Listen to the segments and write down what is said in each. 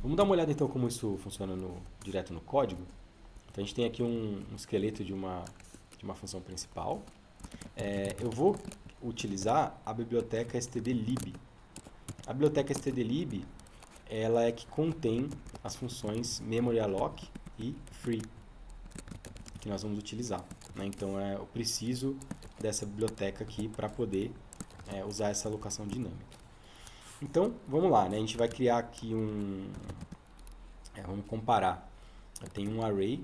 Vamos dar uma olhada então como isso funciona direto no código. Então a gente tem aqui um esqueleto de uma função principal. Eu vou utilizar a biblioteca stdlib. A biblioteca stdlib ela é que contém as funções memoryalloc e free que nós vamos utilizar, né? Então eu preciso dessa biblioteca aqui para poder usar essa alocação dinâmica. Então vamos lá, né? A gente vai criar aqui vamos comparar. Eu tenho um array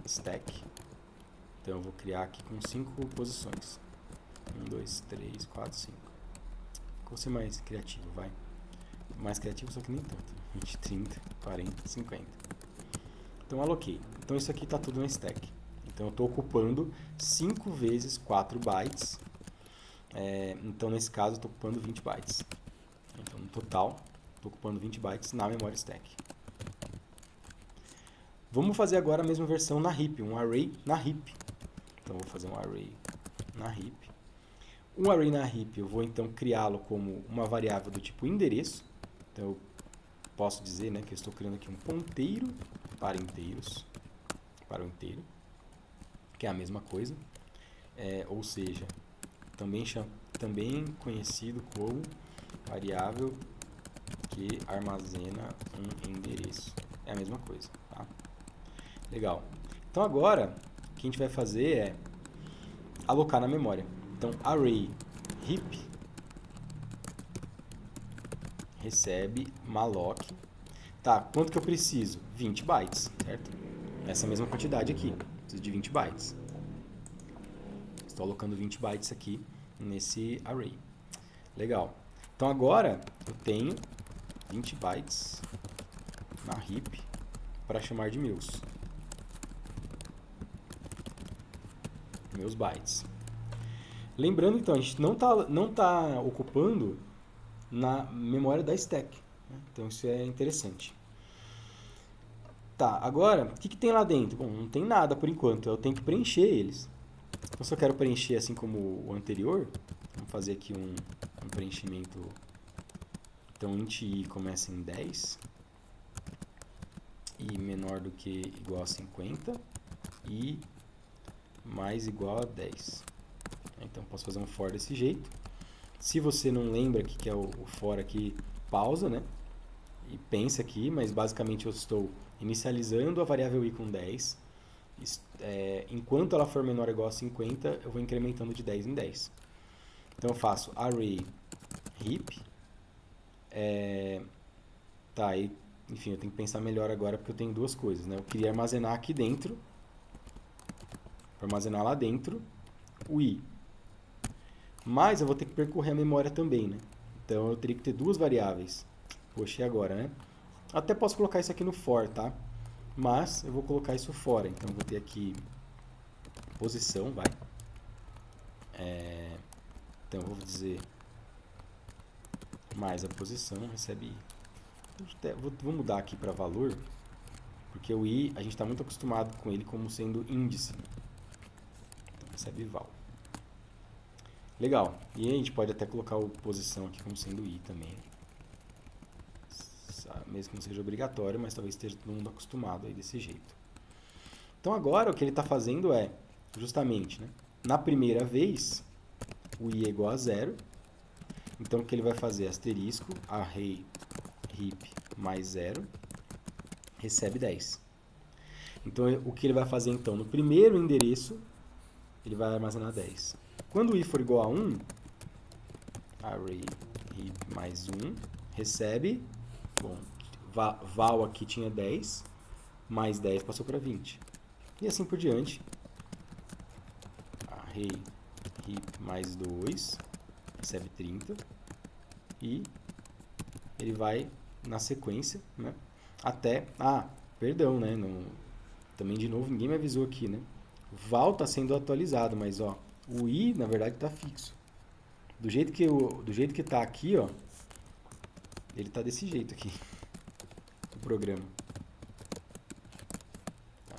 stack. Então eu vou criar aqui com 5 posições. 1, 2, 3, 4, 5. Vou ser mais criativo, vai. Mais criativo, só que nem tanto. 20, 30, 40, 50. Então aloquei. Então isso aqui está tudo na stack. Então eu estou ocupando 5 vezes 4 bytes. Então nesse caso eu estou ocupando 20 bytes. Então no total estou ocupando 20 bytes na memória stack. Vamos fazer agora a mesma versão na heap, um array na heap. Então eu vou fazer um array na heap. Um array na heap eu vou então criá-lo como uma variável do tipo endereço. Então eu posso dizer, né, que eu estou criando aqui um ponteiro para inteiros, para o inteiro, que é a mesma coisa, ou seja, também conhecido como variável que armazena um endereço. É a mesma coisa, tá? Legal. Então agora o que a gente vai fazer é alocar na memória. Então array heap recebe malloc. Tá, quanto que eu preciso? 20 bytes, certo? Essa mesma quantidade aqui, preciso de 20 bytes. Estou alocando 20 bytes aqui nesse array. Legal. Então agora eu tenho 20 bytes na heap para chamar de meus bytes. Lembrando então, a gente não tá ocupando na memória da stack, né? Então isso é interessante. Tá, agora, o que tem lá dentro? Bom, não tem nada por enquanto, eu tenho que preencher eles. Então, se eu quero preencher assim como o anterior, vamos fazer aqui um preenchimento. Então, int i começa em 10 e menor do que igual a 50 e mais igual a 10. Então, posso fazer um for desse jeito. Se você não lembra o que é o for aqui, pausa, né? E pensa aqui, mas basicamente eu estou inicializando a variável i com 10. Enquanto ela for menor ou igual a 50, eu vou incrementando de 10 em 10. Então eu faço array heap. Enfim, eu tenho que pensar melhor agora porque eu tenho duas coisas, né? Eu queria armazenar aqui dentro, para armazenar lá dentro, o i. Mas eu vou ter que percorrer a memória também, né? Então eu teria que ter duas variáveis. Poxa, e agora, né? Até posso colocar isso aqui no for, tá? Mas eu vou colocar isso fora. Então eu vou ter aqui posição, vai. Então eu vou dizer mais a posição recebe i. Vou mudar aqui para valor, porque o i a gente está muito acostumado com ele como sendo índice. Então recebe val. Legal. E a gente pode até colocar o posição aqui como sendo i também. Mesmo que não seja obrigatório, mas talvez esteja todo mundo acostumado aí desse jeito. Então agora o que ele está fazendo é, justamente, né, na primeira vez, o i é igual a 0. Então o que ele vai fazer? Asterisco, array heap mais 0, recebe 10. Então o que ele vai fazer então? No primeiro endereço, ele vai armazenar 10. Quando o i for igual a 1, array heap mais 1, recebe, bom, val aqui tinha 10, mais 10 passou para 20. E assim por diante. Array heap mais 2, recebe 30. E ele vai na sequência, né? Até... perdão, né? Também, de novo, ninguém me avisou aqui, né? O val está sendo atualizado, mas ó, o i, na verdade, está fixo. Do jeito que está aqui, ó, ele está desse jeito aqui, o programa.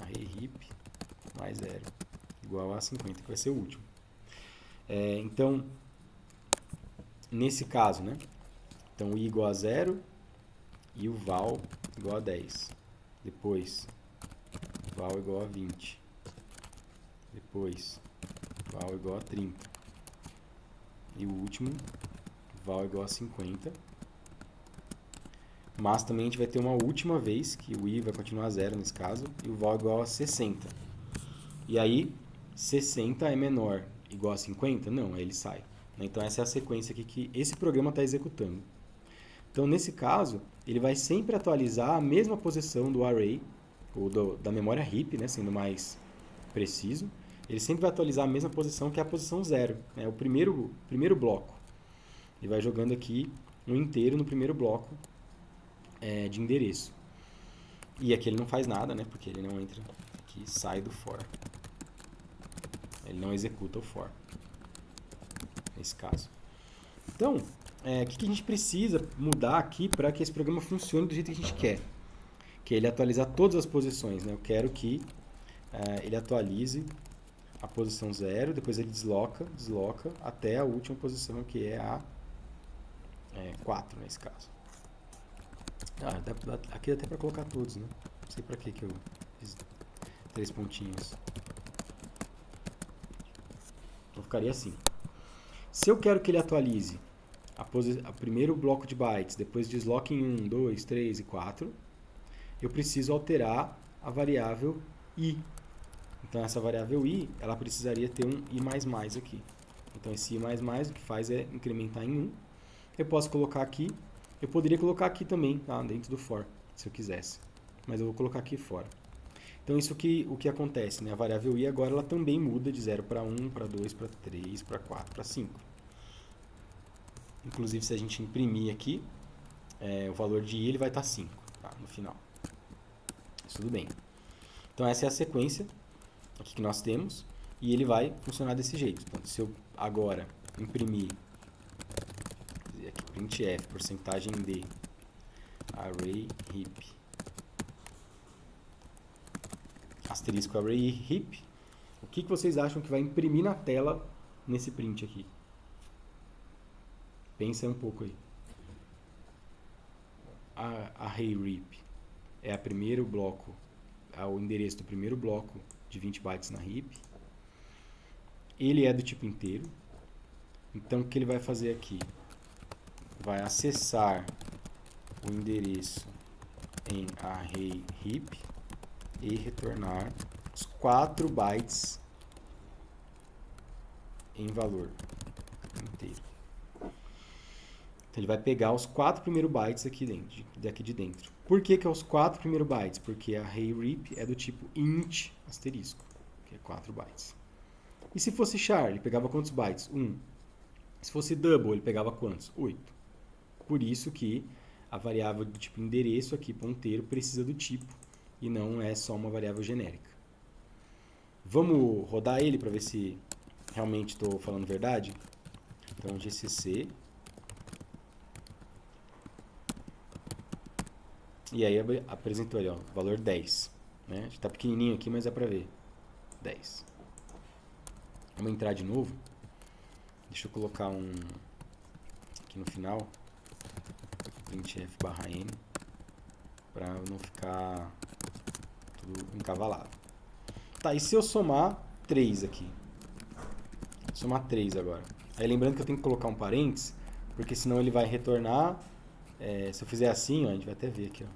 Array heap mais 0 igual a 50, que vai ser o último. Então, nesse caso, né? Então, i igual a 0, e o val igual a 10. Depois, val igual a 20. Depois, val igual a 30. E o último, val igual a 50. Mas também a gente vai ter uma última vez, que o i vai continuar zero nesse caso, e o val igual a 60. E aí, 60 é menor igual a 50? Não, aí ele sai. Então essa é a sequência aqui que esse programa está executando. Então nesse caso, ele vai sempre atualizar a mesma posição do array, ou da memória heap, né, sendo mais preciso. Ele sempre vai atualizar a mesma posição, que é a posição 0, né, o primeiro bloco. Ele vai jogando aqui um inteiro no primeiro bloco de endereço. E aqui ele não faz nada, né, porque ele não entra aqui, sai do for. Ele não executa o for, nesse caso. Então, o que a gente precisa mudar aqui para que esse programa funcione do jeito que a gente quer? Que é ele atualizar todas as posições, né? Eu quero que ele atualize a posição 0, depois ele desloca até a última posição, que é a 4, nesse caso. Aqui dá até para colocar todos, né? Não sei para que eu fiz 3 pontinhos. Então ficaria assim. Se eu quero que ele atualize o primeiro bloco de bytes, depois desloque em 1, 2, 3 e 4, eu preciso alterar a variável i. Então essa variável i, ela precisaria ter um i++ aqui. Então esse i++ o que faz é incrementar em 1. Eu posso colocar aqui, eu poderia colocar aqui também, tá? Dentro do for, se eu quisesse. Mas eu vou colocar aqui fora. Então isso o que acontece, né? A variável i agora ela também muda de 0 para 1, para 2, para 3, para 4, para 5. Inclusive se a gente imprimir aqui, o valor de i ele vai estar 5, tá? No final. Isso tudo bem. Então essa é a sequência aqui que nós temos e ele vai funcionar desse jeito. Então, se eu agora imprimir aqui, printf, porcentagem d, array heap, asterisco array heap, o que vocês acham que vai imprimir na tela nesse print aqui? Pensa um pouco aí. Array heap é o primeiro bloco, o endereço do primeiro bloco de 20 bytes na heap. Ele é do tipo inteiro. Então o que ele vai fazer aqui? Vai acessar o endereço em array heap e retornar os 4 bytes em valor inteiro. Então ele vai pegar os 4 primeiros bytes aqui de dentro. Por que é os 4 primeiros bytes? Porque a array heap é do tipo int asterisco, que é 4 bytes. E se fosse char, ele pegava quantos bytes? 1. Se fosse double, ele pegava quantos? 8. Por isso que a variável do tipo endereço aqui, ponteiro, precisa do tipo e não é só uma variável genérica. Vamos rodar ele para ver se realmente estou falando verdade? Então, gcc. E aí apresentou ali, ó, valor 10. Né? Está pequenininho aqui, mas é para ver. 10. Vamos entrar de novo. Deixa eu colocar aqui no final, printf /n, para não ficar tudo encavalado. Tá, e se eu somar 3 aqui? Somar 3 agora. Aí lembrando que eu tenho que colocar um parênteses, porque senão ele vai retornar, se eu fizer assim, ó, a gente vai até ver aqui, ó,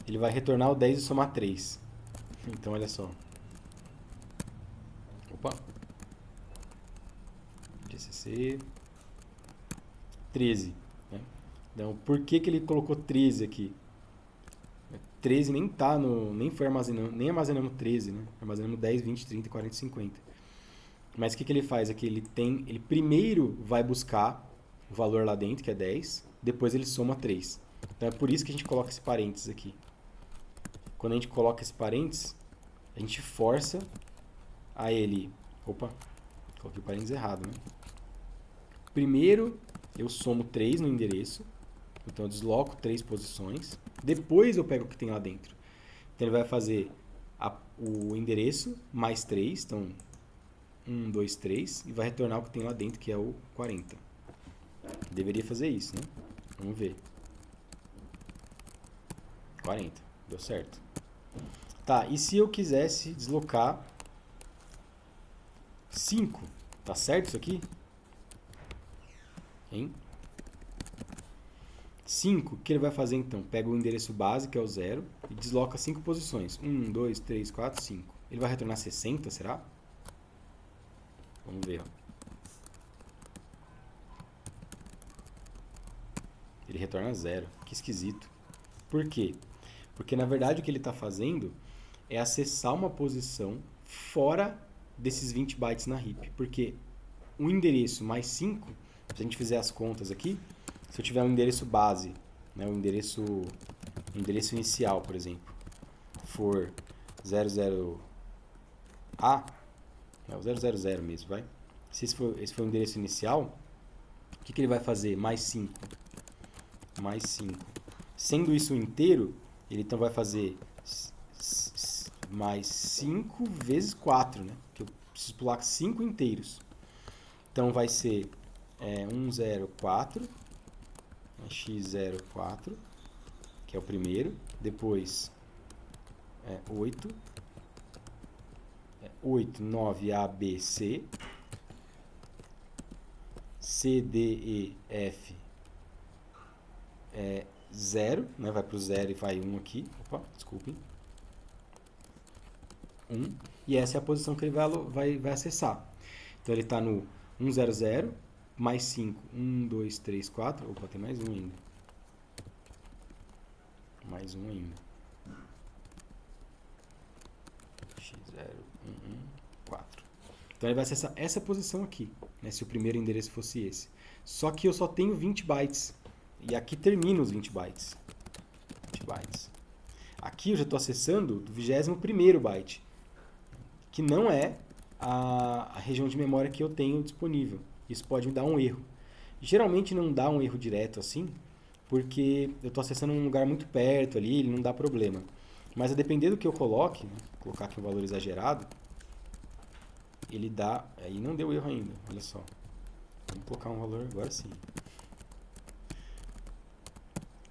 ele vai retornar o 10 e somar 3. Então olha só. Opa. GCC 13, né? Então, por que ele colocou 13 aqui? 13 nem tá nem foi armazenando, nem armazenamos 13, né? Armazenamos 10, 20, 30, 40, 50. Mas o que ele faz aqui? Ele primeiro vai buscar o valor lá dentro, que é 10, depois ele soma 3. Então é por isso que a gente coloca esse parênteses aqui. Quando a gente coloca esse parênteses, a gente força a ele... Opa, coloquei o parênteses errado, né? Primeiro eu somo 3 no endereço, então eu desloco 3 posições, depois eu pego o que tem lá dentro. Então ele vai fazer o endereço mais 3, então 1, 2, 3, e vai retornar o que tem lá dentro, que é o 40. Deveria fazer isso, né? Vamos ver. 40. Deu certo. Tá, e se eu quisesse deslocar 5? Tá certo isso aqui? Hein? 5, o que ele vai fazer então? Pega o endereço base, que é o 0, e desloca 5 posições. 1, 2, 3, 4, 5. Ele vai retornar 60, será? Vamos ver. Ó. Ele retorna 0. Que esquisito. Por quê? Porque na verdade o que ele está fazendo é acessar uma posição fora desses 20 bytes na heap. Porque o endereço mais 5, se a gente fizer as contas aqui, se eu tiver um endereço base, né, o endereço inicial, por exemplo, for 00A, é o 000 mesmo, vai? Se esse for o endereço inicial, o que ele vai fazer? Mais 5. Mais 5. Sendo isso inteiro, ele então vai fazer mais 5 vezes 4, né? Porque eu preciso pular 5 inteiros. Então vai ser 104, x04, que é o primeiro. Depois 8, 9ABC, CDEF 0, né? Vai para o 0 e vai 1 aqui. Opa, desculpem. 1. E essa é a posição que ele vai acessar. Então ele está no 100, mais 5, 1, 2, 3, 4. Opa, tem mais um ainda. Mais um ainda. X0, 1, 1, 4. Então ele vai acessar essa posição aqui, né, se o primeiro endereço fosse esse. Só que eu só tenho 20 bytes. E aqui termina os 20 bytes. 20 bytes. Aqui eu já estou acessando do 21º byte, que não é a região de memória que eu tenho disponível. Isso pode me dar um erro. Geralmente não dá um erro direto assim, porque eu estou acessando um lugar muito perto ali, ele não dá problema. Mas a depender do que eu coloque, né, vou colocar aqui um valor exagerado, ele dá... Aí não deu erro ainda, olha só. Vamos colocar um valor agora sim.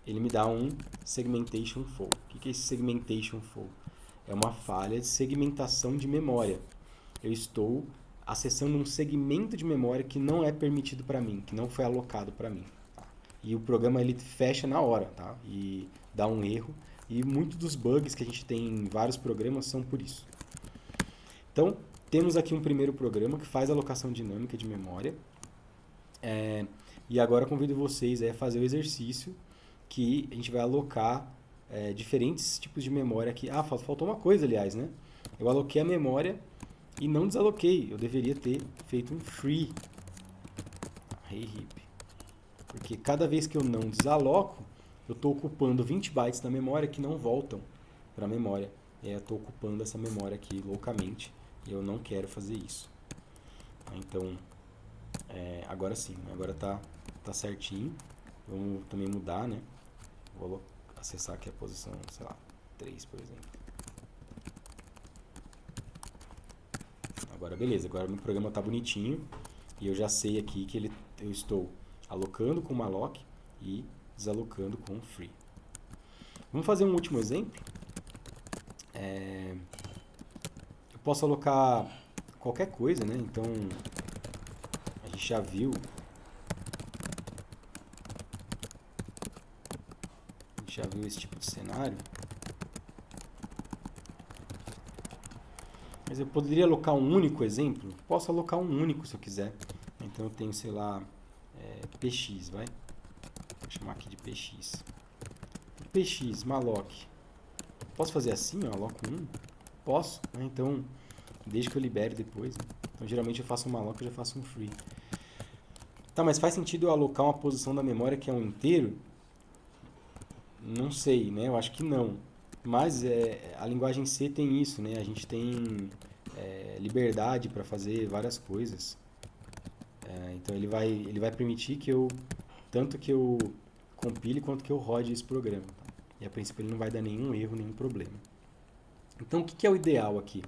Ele me dá um segmentation fault. O que é esse segmentation fault? É uma falha de segmentação de memória. Eu estou acessando um segmento de memória que não é permitido para mim, que não foi alocado para mim. Tá? E o programa ele fecha na hora, tá? E dá um erro. E muitos dos bugs que a gente tem em vários programas são por isso. Então, temos aqui um primeiro programa que faz alocação dinâmica de memória. E agora convido vocês a fazer o exercício que a gente vai alocar diferentes tipos de memória aqui. Ah, faltou uma coisa, aliás, né? Eu aloquei a memória e não desaloquei. Eu deveria ter feito um free array heap. Porque cada vez que eu não desaloco, eu estou ocupando 20 bytes da memória que não voltam para a memória. Eu estou ocupando essa memória aqui loucamente e eu não quero fazer isso. Então, agora sim, agora tá certinho. Vamos também mudar, né? Vou acessar aqui a posição, sei lá, 3, por exemplo. Agora beleza, agora meu programa está bonitinho e eu já sei aqui que eu estou alocando com malloc e desalocando com free. Vamos fazer um último exemplo. Eu posso alocar qualquer coisa, né? Então a gente já viu. Já viu esse tipo de cenário. Mas eu poderia alocar um único exemplo? Posso alocar um único se eu quiser. Então eu tenho, sei lá, px, vai? Vou chamar aqui de px. Px, malloc. Posso fazer assim, ó, aloco um? Posso, né? Então, desde que eu libere depois. Né? Então geralmente eu faço um malloc e já faço um free. Tá, mas faz sentido eu alocar uma posição da memória que é um inteiro? Não sei, né? Eu acho que não. Mas a linguagem C tem isso, né? A gente tem liberdade para fazer várias coisas. Então ele vai permitir que tanto que eu compile quanto que eu rode esse programa. Tá? E a princípio ele não vai dar nenhum erro, nenhum problema. Então o que é o ideal aqui?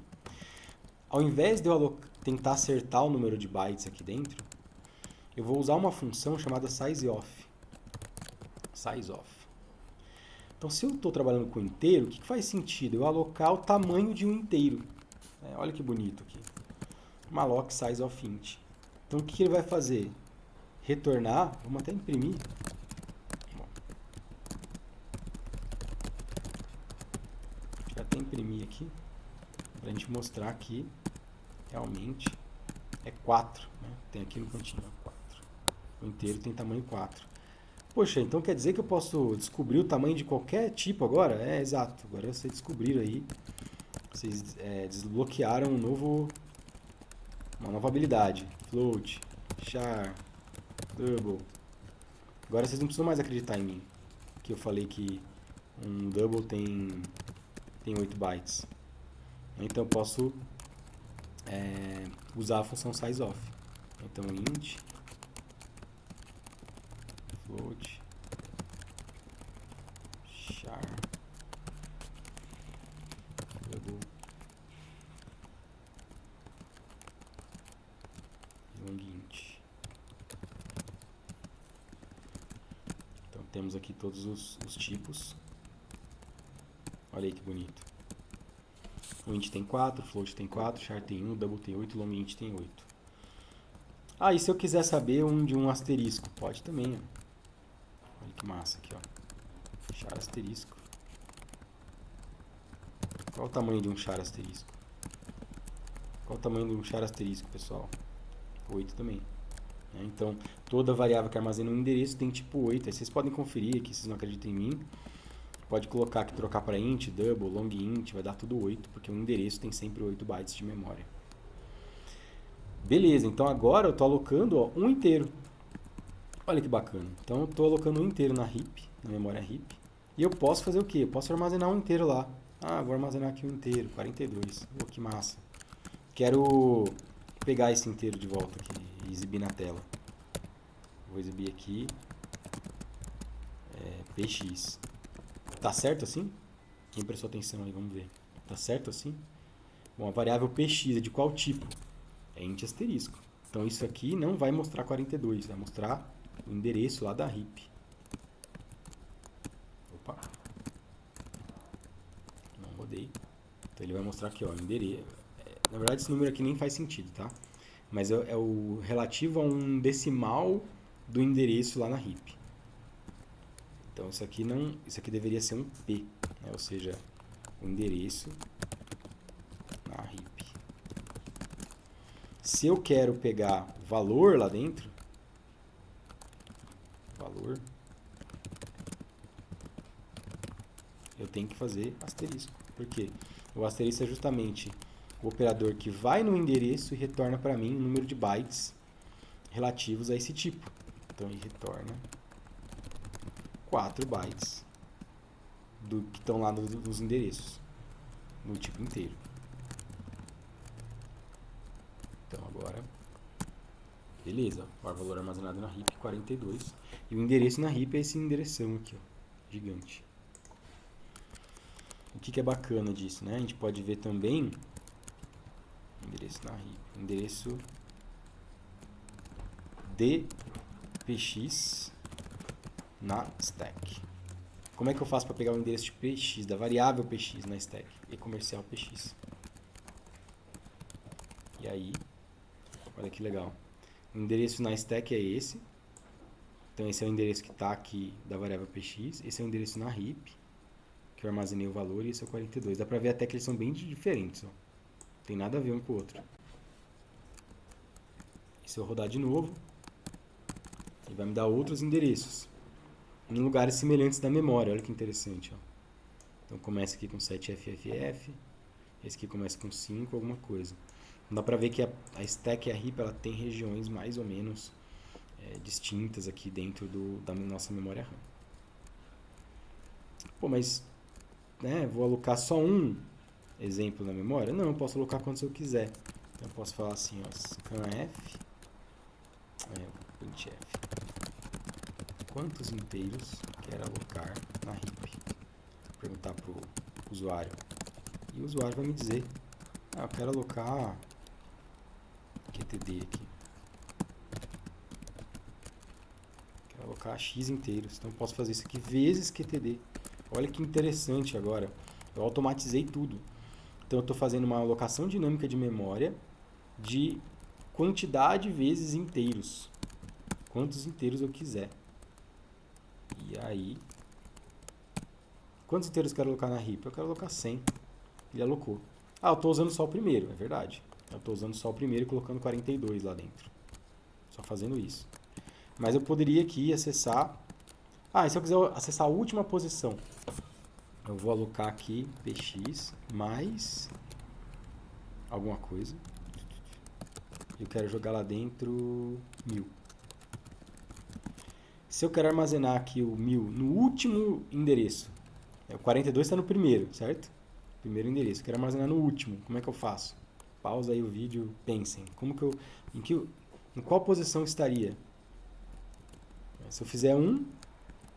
Ao invés de eu tentar acertar o número de bytes aqui dentro, eu vou usar uma função chamada sizeof. Sizeof. Então, se eu estou trabalhando com inteiro, o que faz sentido? Eu alocar o tamanho de um inteiro. Olha que bonito aqui. Malloc size of int. Então, o que ele vai fazer? Retornar, vamos até imprimir. Bom, deixa eu até imprimir aqui, para a gente mostrar que realmente é 4. Né? Tem aqui no cantinho, 4. O inteiro tem tamanho 4. Poxa, então quer dizer que eu posso descobrir o tamanho de qualquer tipo agora? Exato. Agora vocês descobriram aí. Vocês desbloquearam uma nova habilidade. Float, char, double. Agora vocês não precisam mais acreditar em mim. Que eu falei que um double tem 8 bytes. Então eu posso usar a função sizeOf. Então int float char double long int. Então temos aqui todos os tipos. Olha aí que bonito. O int tem 4, float tem 4, char tem 1, double tem 8, long int tem 8. E se eu quiser saber de um asterisco? Pode também, ó. Olha que massa aqui, ó. Char asterisco. Qual o tamanho de um char asterisco? Qual o tamanho de um char asterisco, pessoal? 8 também. Então, toda variável que armazena um endereço tem tipo 8. Aí vocês podem conferir aqui, se vocês não acreditam em mim. Pode colocar aqui, trocar para int, double, long int, vai dar tudo 8, porque um endereço tem sempre 8 bytes de memória. Beleza, então agora eu estou alocando um inteiro. Olha que bacana. Então eu estou alocando um inteiro na heap, na memória heap. E eu posso fazer o quê? Eu posso armazenar um inteiro lá. Vou armazenar aqui um inteiro, 42. Que massa. Quero pegar esse inteiro de volta aqui e exibir na tela. Vou exibir aqui px. Tá certo assim? Quem prestou atenção aí, vamos ver. Tá certo assim? Bom, a variável px é de qual tipo? É int asterisco. Então isso aqui não vai mostrar 42, vai mostrar o endereço lá da heap. Opa. Não rodei. Então ele vai mostrar aqui, ó, endereço. Na verdade esse número aqui nem faz sentido, tá? Mas é o relativo a um decimal do endereço lá na heap. Então isso aqui deveria ser um P, né? Ou seja, o endereço na heap. Se eu quero pegar o valor lá dentro, eu tenho que fazer asterisco. Por quê? O asterisco é justamente o operador que vai no endereço e retorna para mim o número de bytes relativos a esse tipo. Então ele retorna 4 bytes do que estão lá nos endereços, no tipo inteiro. Então agora, beleza, o valor armazenado na heap 42 e o endereço na heap é esse endereção aqui, ó, gigante. O que é bacana disso, né? A gente pode ver também endereço na heap, endereço de px na stack. Como é que eu faço para pegar o endereço de px, da variável px na stack? E comercial px. E aí, olha que legal. O endereço na stack é esse. Então esse é o endereço que está aqui da variável px. Esse é o endereço na heap, que eu armazenei o valor, e esse é o 42. Dá para ver até que eles são bem diferentes. Ó. Não tem nada a ver um com o outro. E se eu rodar de novo, ele vai me dar outros endereços em lugares semelhantes da memória. Olha que interessante. Ó. Então começa aqui com 7FFF. Esse aqui começa com 5, alguma coisa. Então, dá pra ver que a stack e a heap ela tem regiões mais ou menos distintas aqui dentro da nossa memória RAM. Pô, mas vou alocar só um exemplo na memória? Não, eu posso alocar quantos eu quiser. Então eu posso falar assim, ó, scanf, printf. Quantos inteiros quero alocar na heap? Vou perguntar pro usuário. E o usuário vai me dizer, eu quero alocar QTD aqui. Quero alocar X inteiros. Então eu posso fazer isso aqui vezes QTD. Olha que interessante agora. Eu automatizei tudo. Então eu estou fazendo uma alocação dinâmica de memória de quantidade vezes inteiros. Quantos inteiros eu quiser. E aí... Quantos inteiros eu quero alocar na heap? Eu quero alocar 100. Ele alocou. Ah, eu estou usando só o primeiro, é verdade. Eu estou usando só o primeiro e colocando 42 lá dentro. Só fazendo isso. Mas eu poderia aqui acessar... Ah, e se eu quiser acessar a última posição? Eu vou alocar aqui px mais alguma coisa. Eu quero jogar lá dentro 1000. Se eu quero armazenar aqui o 1000 no último endereço, o 42 está no primeiro, certo? Primeiro endereço. Eu quero armazenar no último. Como é que eu faço? Pausa aí o vídeo, pensem. Em qual posição estaria? Se eu fizer 1,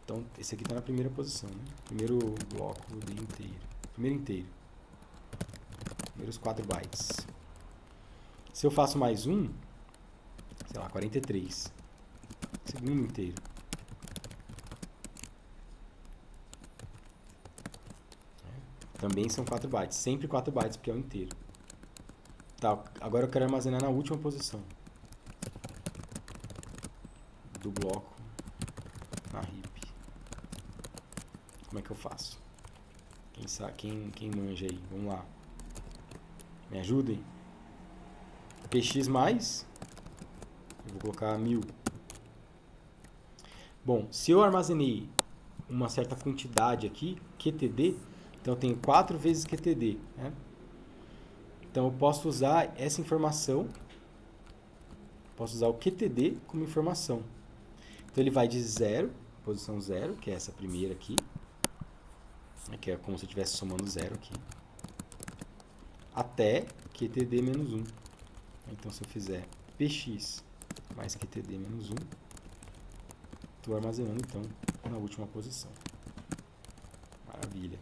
então esse aqui está na primeira posição, né? Primeiro bloco de inteiro. Primeiro inteiro. Primeiros 4 bytes. Se eu faço mais 1, sei lá, 43. Segundo inteiro. Também são 4 bytes. Sempre 4 bytes, porque é o inteiro. Tá, agora eu quero armazenar na última posição do bloco na heap. Como é que eu faço? Quem manja aí? Vamos lá. Me ajudem. Px mais. Eu vou colocar 1000. Bom, se eu armazenei uma certa quantidade aqui, QTD, então eu tenho 4 vezes QTD, né? Então eu posso usar essa informação, posso usar o QTD como informação. Então ele vai de 0, posição 0, que é essa primeira aqui, que é como se eu estivesse somando 0 aqui, até QTD menos 1. Então se eu fizer px mais QTD menos 1, estou armazenando então na última posição. Maravilha.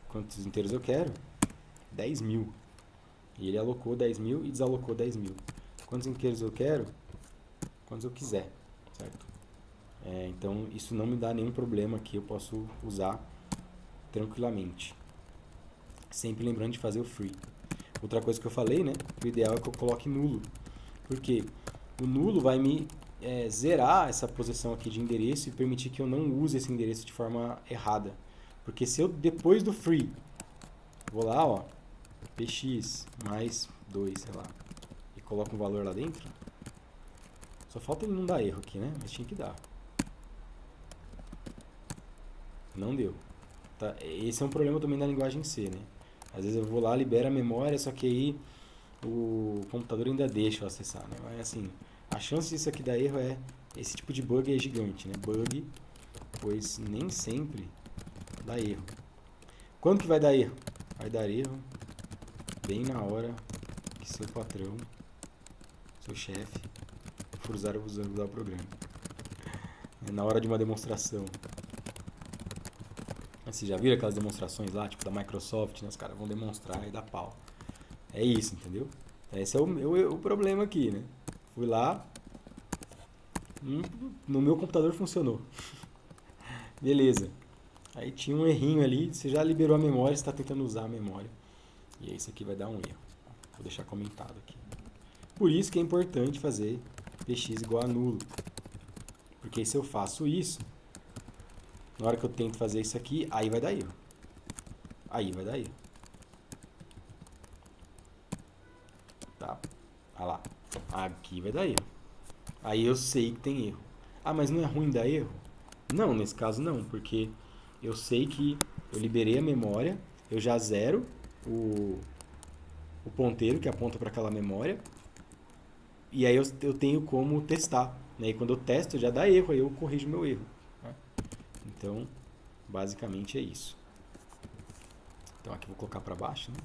Quantos inteiros eu quero? 10.000. E ele alocou 10.000 e desalocou 10.000. Quantos inteiros eu quero? Quantos eu quiser, certo? Então isso não me dá nenhum problema aqui, eu posso usar tranquilamente. Sempre lembrando de fazer o free. Outra coisa que eu falei, né? O ideal é que eu coloque nulo. Porque o nulo vai me zerar essa posição aqui de endereço e permitir que eu não use esse endereço de forma errada. Porque se eu, depois do free, vou lá, ó, px mais 2, sei lá, e coloco um valor lá dentro, só falta ele não dar erro aqui, né? Mas tinha que dar. Não deu. Tá? Esse é um problema também da linguagem C, né? Às vezes eu vou lá, libero a memória, só que aí o computador ainda deixa eu acessar, né? Mas assim, a chance disso aqui dar erro esse tipo de bug é gigante, né? Bug, pois nem sempre dá erro. Quando que vai dar erro? Vai dar erro bem na hora que seu patrão, seu chefe, for usar o programa. Na hora de uma demonstração. Vocês já viram aquelas demonstrações lá, tipo da Microsoft, né? Os caras vão demonstrar e dá pau. É isso, entendeu? Esse é o problema aqui, né? Fui lá, no meu computador funcionou. Beleza. Aí tinha um errinho ali, você já liberou a memória, você está tentando usar a memória. E aí isso aqui vai dar um erro. Vou deixar comentado aqui. Por isso que é importante fazer px igual a nulo. Porque se eu faço isso, na hora que eu tento fazer isso aqui, aí vai dar erro. Aí vai dar erro. Tá? Olha lá. Aqui vai dar erro. Aí eu sei que tem erro. Ah, mas não é ruim dar erro? Não, nesse caso não, porque eu sei que eu liberei a memória, eu já zero o ponteiro que aponta para aquela memória, e aí eu tenho como testar. Né? E quando eu testo, já dá erro, aí eu corrijo meu erro. Tá? Então, basicamente é isso. Então aqui eu vou colocar para baixo. Né?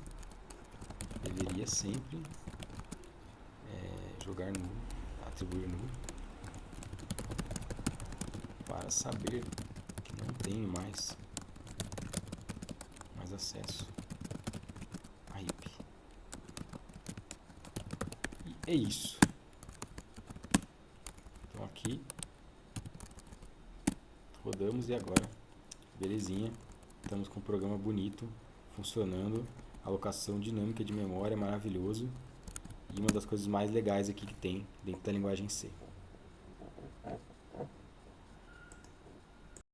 Deveria sempre jogar nulo, atribuir nulo, para saber que não tenho mais acesso a heap. E é isso. Então aqui rodamos e agora, belezinha. Estamos com um programa bonito, funcionando. Alocação dinâmica de memória, maravilhoso. E uma das coisas mais legais aqui que tem dentro da linguagem C.